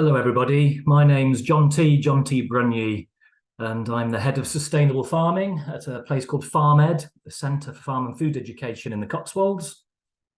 Hello, everybody. My name's Jonty Brunyee, and I'm the head of sustainable farming at a place called FarmEd, the Centre for Farm and Food Education in the Cotswolds.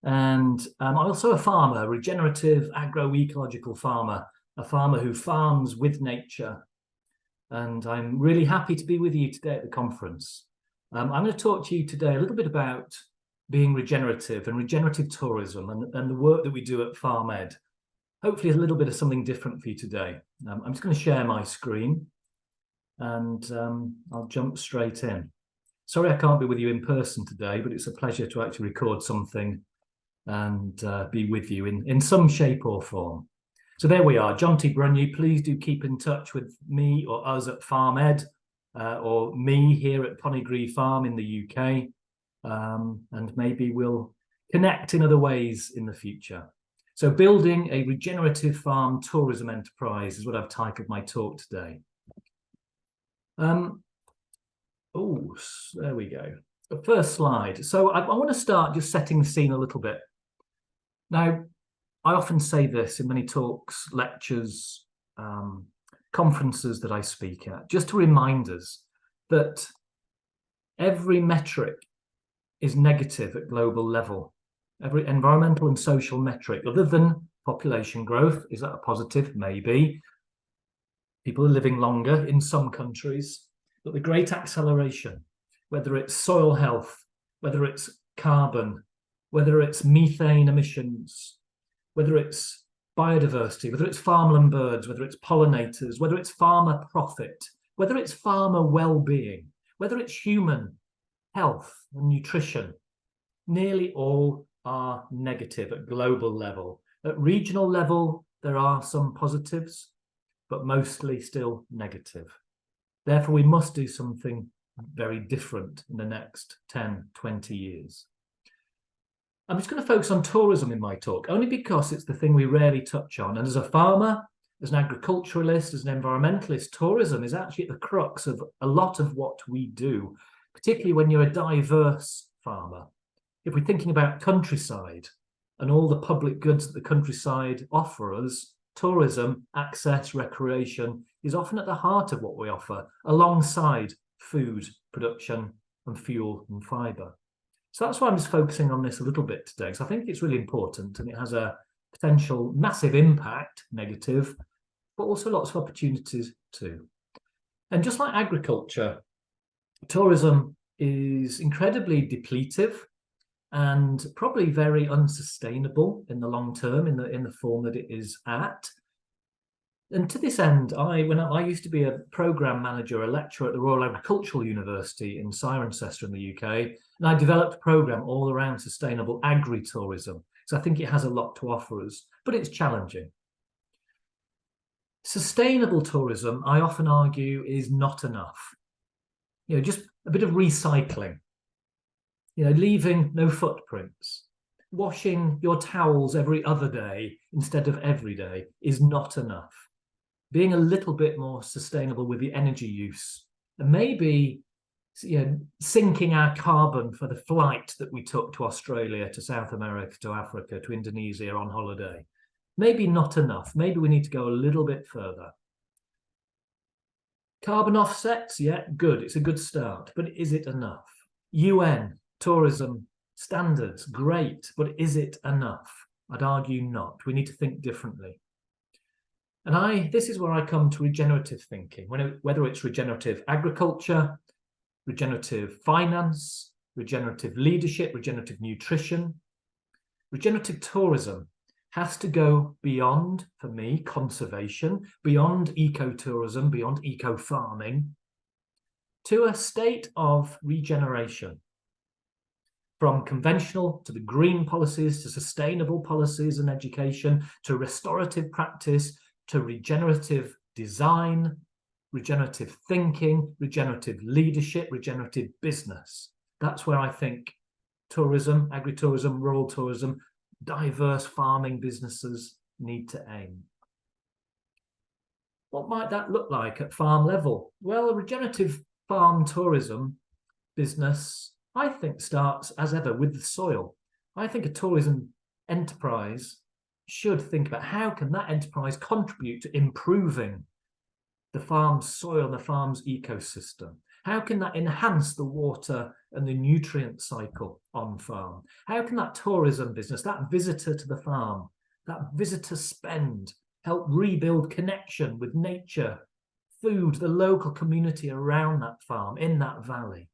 And I'm also a farmer, a regenerative agroecological farmer, a farmer who farms with nature. And I'm really happy to be with you today at the conference. I'm going to talk to you today a little bit about being regenerative and regenerative tourism and the work that we do at FarmEd. Hopefully a little bit of something different for you today. I'm just going to share my screen and I'll jump straight in. Sorry I can't be with you in person today, but it's a pleasure to actually record something and be with you in some shape or form. So there we are, Jonty Brunyee. Please do keep in touch with me or us at FarmEd or me here at Conygree Farm in the UK. And maybe we'll connect in other ways in the future. So building a regenerative farm tourism enterprise is what I've titled my talk today. There we go. The first slide. So I want to start just setting the scene a little bit. Now, I often say this in many talks, lectures, conferences that I speak at, just to remind us that every metric is negative at global level. Every environmental and social metric, other than population growth, is that a positive? Maybe. People are living longer in some countries, but the great acceleration, whether it's soil health, whether it's carbon, whether it's methane emissions, whether it's biodiversity, whether it's farmland birds, whether it's pollinators, whether it's farmer profit, whether it's farmer well-being, whether it's human health and nutrition, nearly all are negative at global level. At regional level, there are some positives, but mostly still negative. Therefore, we must do something very different in the next 10, 20 years. I'm just going to focus on tourism in my talk, only because it's the thing we rarely touch on. And as a farmer, as an agriculturalist, as an environmentalist, tourism is actually at the crux of a lot of what we do, particularly when you're a diverse farmer. If we're thinking about countryside and all the public goods that the countryside offer us, tourism, access, recreation is often at the heart of what we offer, alongside food production and fuel and fibre. So that's why I'm just focusing on this a little bit today, because I think it's really important and it has a potential massive impact, negative, but also lots of opportunities too. And just like agriculture, tourism is incredibly depletive and probably very unsustainable in the long term, in the form that it is at. And to this end, when I used to be a programme manager, a lecturer at the Royal Agricultural University in Cirencester in the UK, and I developed a programme all around sustainable agri-tourism. So I think it has a lot to offer us, but it's challenging. Sustainable tourism, I often argue, is not enough. Just a bit of recycling. Leaving no footprints, washing your towels every other day instead of every day is not enough. Being a little bit more sustainable with the energy use, and maybe sinking our carbon for the flight that we took to Australia, to South America, to Africa, to Indonesia on holiday. Maybe not enough. Maybe we need to go a little bit further. Carbon offsets, yeah, good. It's a good start, but is it enough? UN tourism standards, great, but is it enough? I'd argue not. We need to think differently. And this is where I come to regenerative thinking, whether it's regenerative agriculture, regenerative finance, regenerative leadership, regenerative nutrition. Regenerative tourism has to go beyond, for me, conservation, beyond ecotourism, beyond eco-farming, to a state of regeneration. From conventional to the green policies, to sustainable policies and education, to restorative practice, to regenerative design, regenerative thinking, regenerative leadership, regenerative business. That's where I think tourism, agritourism, rural tourism, diverse farming businesses need to aim. What might that look like at farm level? Well, a regenerative farm tourism business, I think, starts as ever with the soil. I think a tourism enterprise should think about how can that enterprise contribute to improving the farm's soil and the farm's ecosystem? How can that enhance the water and the nutrient cycle on farm? How can that tourism business, that visitor to the farm, that visitor spend, help rebuild connection with nature, food, the local community around that farm, in that valley?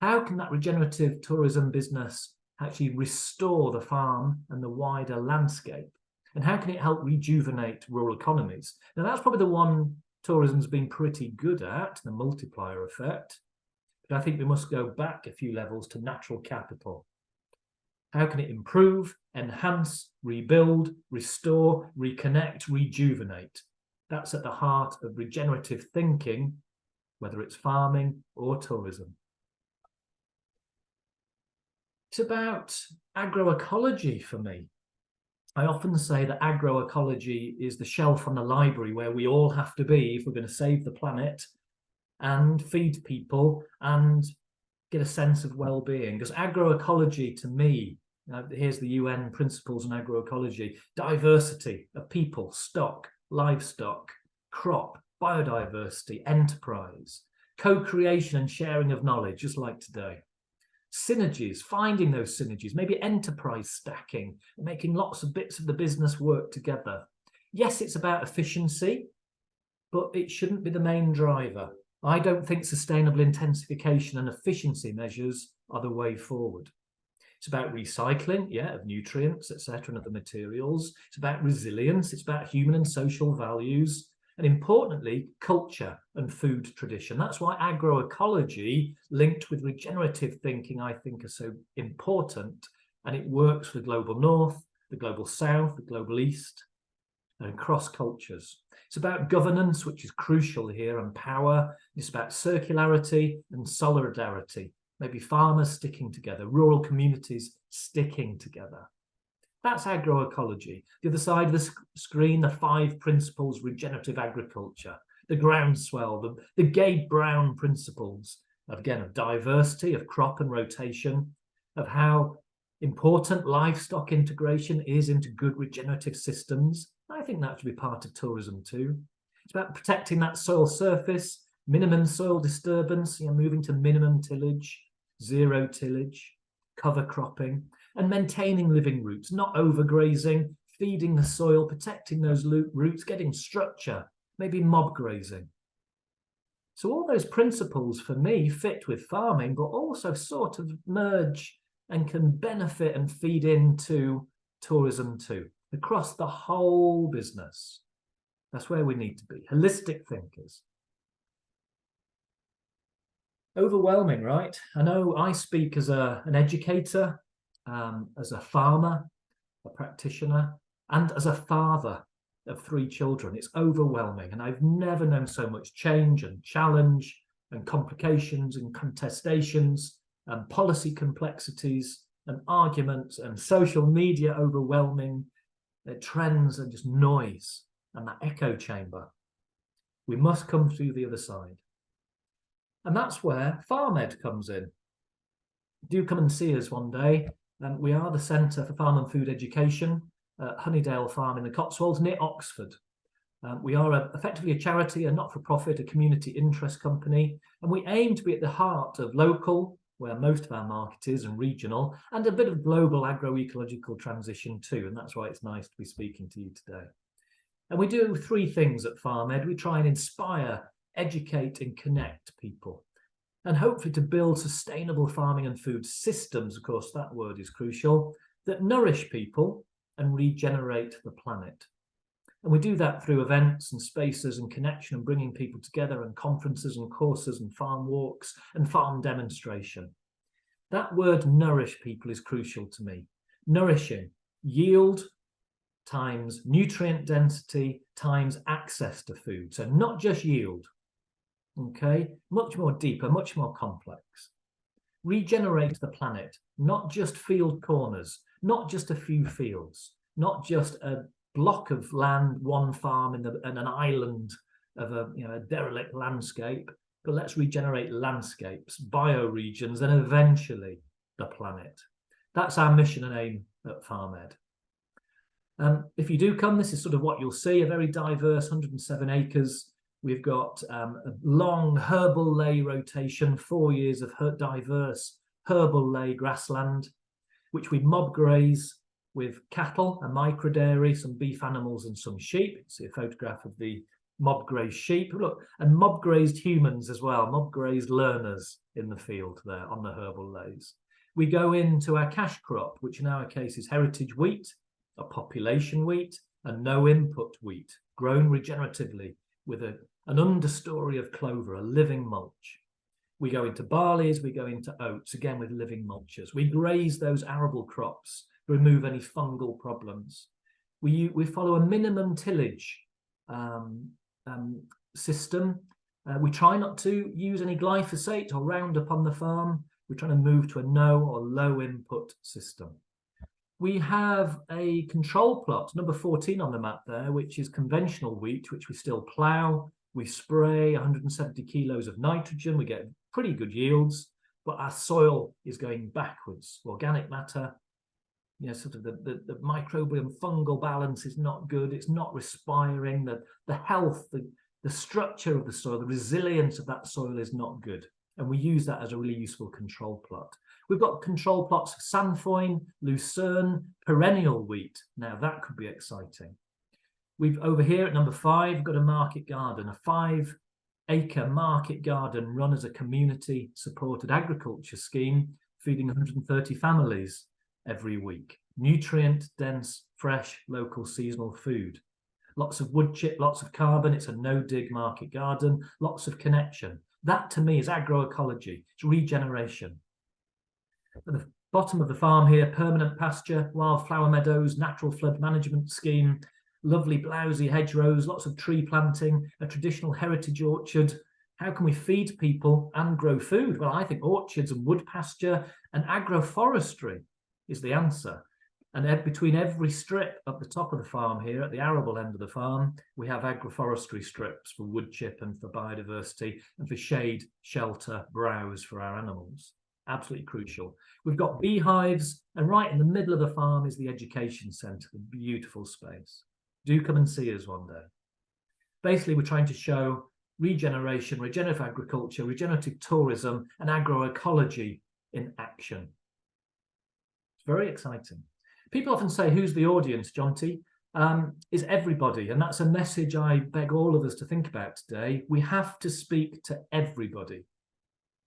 How can that regenerative tourism business actually restore the farm and the wider landscape? And how can it help rejuvenate rural economies? Now, that's probably the one tourism's been pretty good at, the multiplier effect. But I think we must go back a few levels to natural capital. How can it improve, enhance, rebuild, restore, reconnect, rejuvenate? That's at the heart of regenerative thinking, whether it's farming or tourism. It's about agroecology for me. I often say that agroecology is the shelf on the library where we all have to be if we're going to save the planet and feed people and get a sense of well-being. Because agroecology, to me, here's the UN principles on agroecology: diversity of people, stock, livestock, crop, biodiversity, enterprise, co-creation and sharing of knowledge, just like today. Synergies, finding those synergies, maybe enterprise stacking, making lots of bits of the business work together. Yes, it's about efficiency, but it shouldn't be the main driver. I don't think sustainable intensification and efficiency measures are the way forward. It's about recycling, of nutrients, etc., and other materials. It's about resilience. It's about human and social values. And importantly, culture and food tradition. That's why agroecology, linked with regenerative thinking, I think are so important. And it works for the global north, the global south, the global east, and across cultures. It's about governance, which is crucial here, and power. It's about circularity and solidarity. Maybe farmers sticking together, rural communities sticking together. That's agroecology. The other side of the screen, the 5 principles regenerative agriculture, the groundswell, the Gabe Brown principles, again, of diversity, of crop and rotation, of how important livestock integration is into good regenerative systems. I think that should be part of tourism too. It's about protecting that soil surface, minimum soil disturbance, moving to minimum tillage, zero tillage, cover cropping, and maintaining living roots, not overgrazing, feeding the soil, protecting those roots, getting structure, maybe mob grazing. So all those principles for me fit with farming, but also sort of merge and can benefit and feed into tourism too, across the whole business. That's where we need to be, holistic thinkers. Overwhelming, right? I know I speak as an educator, as a farmer, a practitioner, and as a father of 3 children. It's overwhelming, and I've never known so much change and challenge and complications and contestations and policy complexities and arguments and social media overwhelming trends and just noise and that echo chamber. We must come through the other side. And that's where FarmEd comes in. Do come and see us one day. We are the Centre for Farm and Food Education at Honeydale Farm in the Cotswolds near Oxford. We are effectively a charity, a not-for-profit, a community interest company, and we aim to be at the heart of local, where most of our market is, and regional, and a bit of global agroecological transition too, and that's why it's nice to be speaking to you today. And we do 3 things at FarmEd. We try and inspire, educate, and connect people, and hopefully to build sustainable farming and food systems, of course, that word is crucial, that nourish people and regenerate the planet. And we do that through events and spaces and connection and bringing people together, and conferences and courses and farm walks and farm demonstration. That word nourish people is crucial to me. Nourishing, yield times nutrient density times access to food. So not just yield, okay, much more deeper, much more complex. Regenerate the planet, not just field corners, not just a few fields, not just a block of land, one farm in an island of a derelict landscape, but let's regenerate landscapes, bioregions, and eventually the planet. That's our mission and aim at FarmEd. If you do come, this is sort of what you'll see, a very diverse 107 acres. We've got a long herbal ley rotation, 4 years of diverse herbal ley grassland, which we mob graze with cattle, a micro dairy, some beef animals and some sheep. You see a photograph of the mob grazed sheep. Look, and mob grazed humans as well, mob grazed learners in the field there on the herbal leys. We go into our cash crop, which in our case is heritage wheat, a population wheat, and no input wheat, grown regeneratively with an understory of clover, a living mulch. We go into barleys, we go into oats, again with living mulches. We graze those arable crops, remove any fungal problems. We follow a minimum tillage system. We try not to use any glyphosate or Roundup on the farm. We're trying to move to a no or low input system. We have a control plot, number 14 on the map there, which is conventional wheat, which we still plough. We spray 170 kilos of nitrogen. We get pretty good yields, but our soil is going backwards. Organic matter, sort of the microbial fungal balance is not good. It's not respiring. The health, the structure of the soil, the resilience of that soil is not good. And we use that as a really useful control plot. We've got control plots for sainfoin, lucerne, perennial wheat. Now that could be exciting. We've over here at number 5 got a market garden, a 5-acre market garden run as a community supported agriculture scheme, feeding 130 families every week. Nutrient dense, fresh, local seasonal food. Lots of wood chip, lots of carbon. It's a no dig market garden, lots of connection. That to me is agroecology, it's regeneration. At the bottom of the farm here, permanent pasture, wildflower meadows, natural flood management scheme, lovely blousy hedgerows, lots of tree planting, a traditional heritage orchard. How can we feed people and grow food? Well, I think orchards and wood pasture and agroforestry is the answer. And between every strip at the top of the farm here, at the arable end of the farm, we have agroforestry strips for wood chip and for biodiversity and for shade, shelter, browse for our animals. Absolutely crucial. We've got beehives, and right in the middle of the farm is the education centre, a beautiful space. Do come and see us one day. Basically, we're trying to show regeneration, regenerative agriculture, regenerative tourism, and agroecology in action. It's very exciting. People often say, who's the audience, Jonty? Is everybody, and that's a message I beg all of us to think about today. We have to speak to everybody,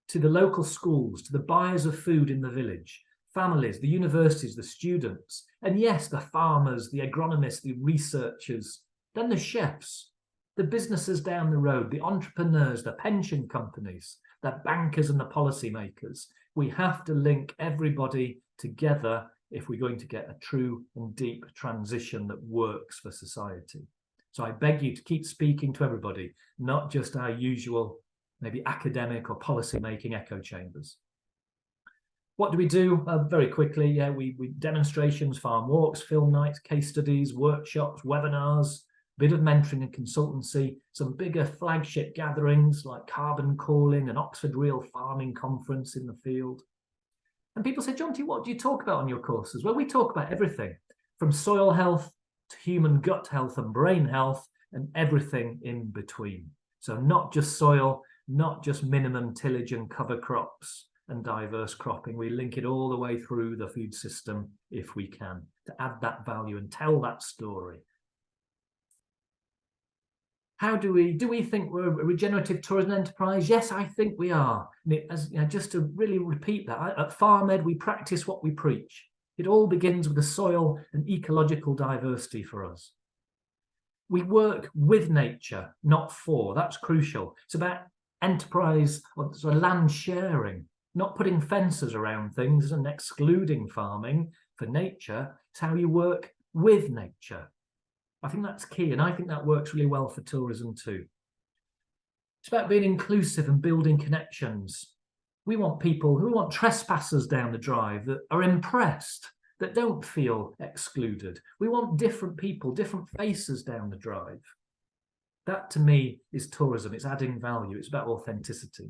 to the local schools, to the buyers of food in the village, families, the universities, the students, and yes, the farmers, the agronomists, the researchers, then the chefs, the businesses down the road, the entrepreneurs, the pension companies, the bankers and the policymakers. We have to link everybody together if we're going to get a true and deep transition that works for society. So I beg you to keep speaking to everybody, not just our usual, maybe academic or policy-making echo chambers. What do we do? Very quickly, we demonstrations, farm walks, film nights, case studies, workshops, webinars, a bit of mentoring and consultancy, some bigger flagship gatherings like Carbon Calling and Oxford Real Farming Conference in the field. And people say, Jonty, what do you talk about on your courses? Well, we talk about everything from soil health to human gut health and brain health and everything in between. So not just soil, not just minimum tillage and cover crops and diverse cropping. We link it all the way through the food system if we can, to add that value and tell that story. How do we think we're a regenerative tourism enterprise? Yes, I think we are. Just to really repeat that, at FarmEd, we practice what we preach. It all begins with the soil and ecological diversity for us. We work with nature, not for. That's crucial. It's about enterprise or land sharing, not putting fences around things and excluding farming for nature. It's how you work with nature. I think that's key, and I think that works really well for tourism too. It's about being inclusive and building connections. We want trespassers down the drive that are impressed, that don't feel excluded. We want different people, different faces down the drive. That to me is tourism. It's adding value. It's about authenticity.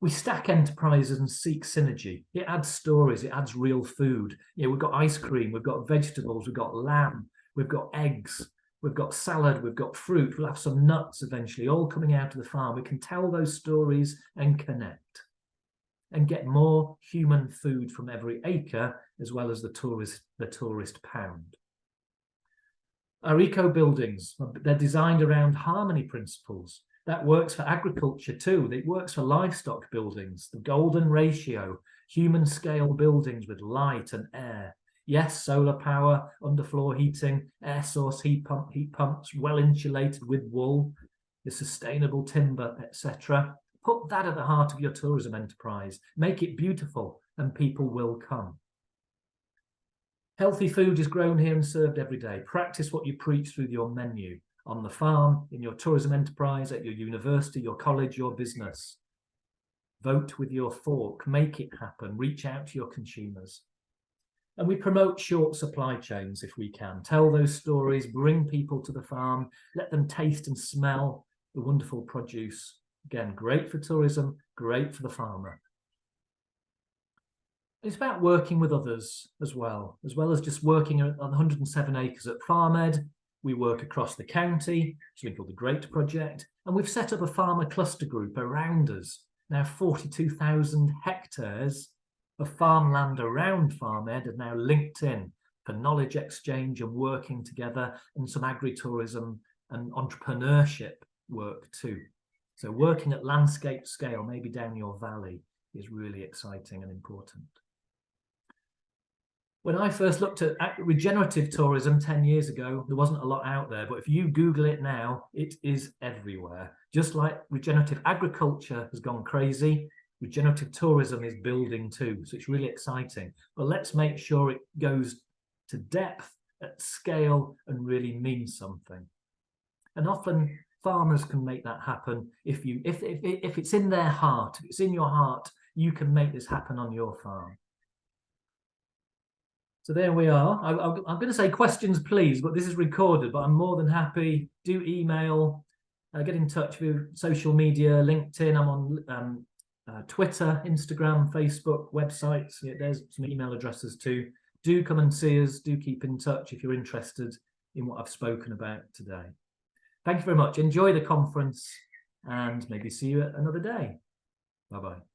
We stack enterprises and seek synergy. It adds stories, it adds real food. You know, we've got ice cream, we've got vegetables, we've got lamb, we've got eggs, we've got salad, we've got fruit, we'll have some nuts eventually, all coming out of the farm. We can tell those stories and connect and get more human food from every acre, as well as the tourist pound. Our eco buildings, they're designed around harmony principles. That works for agriculture too. It works for livestock buildings, the golden ratio, human scale buildings with light and air. Yes, solar power, underfloor heating, air source heat pumps, well insulated with wool, the sustainable timber, etc. Put that at the heart of your tourism enterprise. Make it beautiful and people will come. Healthy food is grown here and served every day. Practice what you preach through your menu. On the farm, in your tourism enterprise, at your university, your college, your business. Vote with your fork, make it happen, reach out to your consumers. And we promote short supply chains if we can. Tell those stories, bring people to the farm, let them taste and smell the wonderful produce. Again, great for tourism, great for the farmer. It's about working with others as well as just working on 107 acres at FarmEd. We work across the county, something called the Great Project, and we've set up a farmer cluster group around us. Now 42,000 hectares of farmland around FarmEd are now linked in for knowledge exchange and working together, and some agritourism and entrepreneurship work too. So working at landscape scale, maybe down your valley, is really exciting and important. When I first looked at regenerative tourism 10 years ago, there wasn't a lot out there, but if you Google it now, it is everywhere. Just like regenerative agriculture has gone crazy, regenerative tourism is building too. So it's really exciting, but let's make sure it goes to depth, at scale, and really means something. And often farmers can make that happen if it's in their heart, if it's in your heart, you can make this happen on your farm. So there we are. I'm going to say questions, please, but this is recorded, but I'm more than happy. Do email, get in touch with social media, LinkedIn. I'm on Twitter, Instagram, Facebook, websites. Yeah, there's some email addresses too. Do come and see us. Do keep in touch if you're interested in what I've spoken about today. Thank you very much. Enjoy the conference and maybe see you another day. Bye-bye.